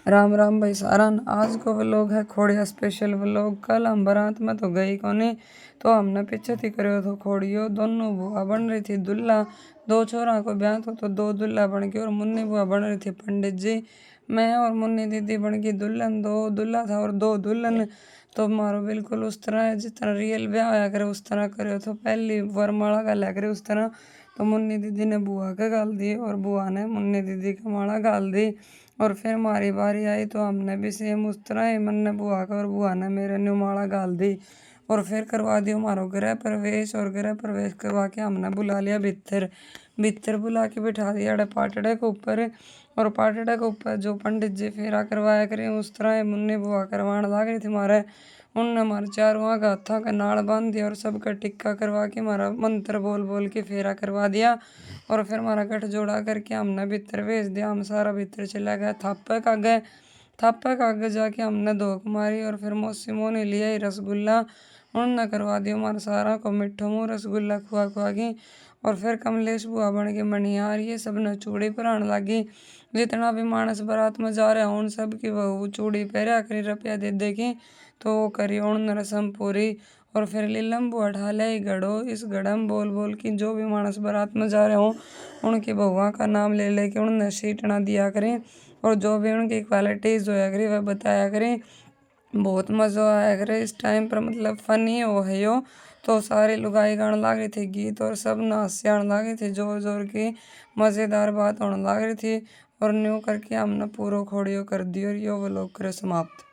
राम राम भाई सारन। आज को व्लॉग है खोड़िया स्पेशल व्लॉग। कल हम बारात में तो गई कोनी, तो हमने पीछे थी करो तो खोड़ियो दोनों बुआ बन रही थी दुल्ला। दो छोरा को ब्याह तो दो दुल्ला बन गई और मुन्नी बुआ बन रही थी पंडित जी। मैं और मुन्नी दीदी बन गई दुल्हन। दो दुल्ला था और दो दुल्हन। तो मारो बिल्कुल उस तरह है जिस तरह रियल ब्याह होया करे उस तरह करे। तो पहली वरमाला गाला करे उस तरह। तो मुन्नी दीदी ने बुआ के गाल दी और बुआ ने मुन्नी दीदी का माला गाल दी। और फिर हमारी बारी आई तो हमने भी सेम उस तरह ही मन ने बुआ का और बुआ ने मेरे न्यू माला गाल दी। और फिर करवा दिया हमारा गृह प्रवेश। और गृह प्रवेश करवा के हमने बुला लिया भीतर। भीतर बुला के बिठा दिया पाटड़े के ऊपर। और पाटड़े के ऊपर जो पंडित जी फेरा करवाया करें उस तरह ही मुन्नी बुआ करवाने लग रही थी हमारे। उनने हमारे चारों का हथा का नाड़ बांध दिया और सबका टिक्का करवा के हमारा मंत्र बोल बोल के फेरा करवा दिया। और फिर हमारा गठ जोड़ा करके हमने भीतर भेज दिया। हम सारा भीतर चला गया थापे के आगे जाके हमने धोख मारी। और फिर मौसी मोनी लिया ही रसगुल्ला। उन्होंने करवा दिया हमारा सारा को मिठो मुँह रसगुल्ला खुआ खुआ की। और फिर कमलेश बुआ बन के मणियार ये सब ने चूड़ी पहराने लगी। जितना भी मानस बारात में जा रहे हैं उन सब की वो चूड़ी पहरा करी रुपया दे की। तो वो करी उन रस्म पूरी। और फिर लीलम बुआ ढाले ही घड़ो। इस घड़ा में बोल बोल की जो भी मानस बारात में जा रहे हों उनकी बहुआ का नाम ले लेके उन्होंने सीटना दिया करें। और जो भी उनकी क्वालिटीज होया करें वह बताया करें। बहुत मज़ा आया करे इस टाइम पर, मतलब फनी हो है यो। तो सारे लुगाई गाने लग रही थी गीत और सब नाचने लग रही थी जोर जोर की। मज़ेदार बात होने लग रही थी। और न्यू करके हमने पूरा खोड़ियो कर दी और यो व्लॉग करे समाप्त।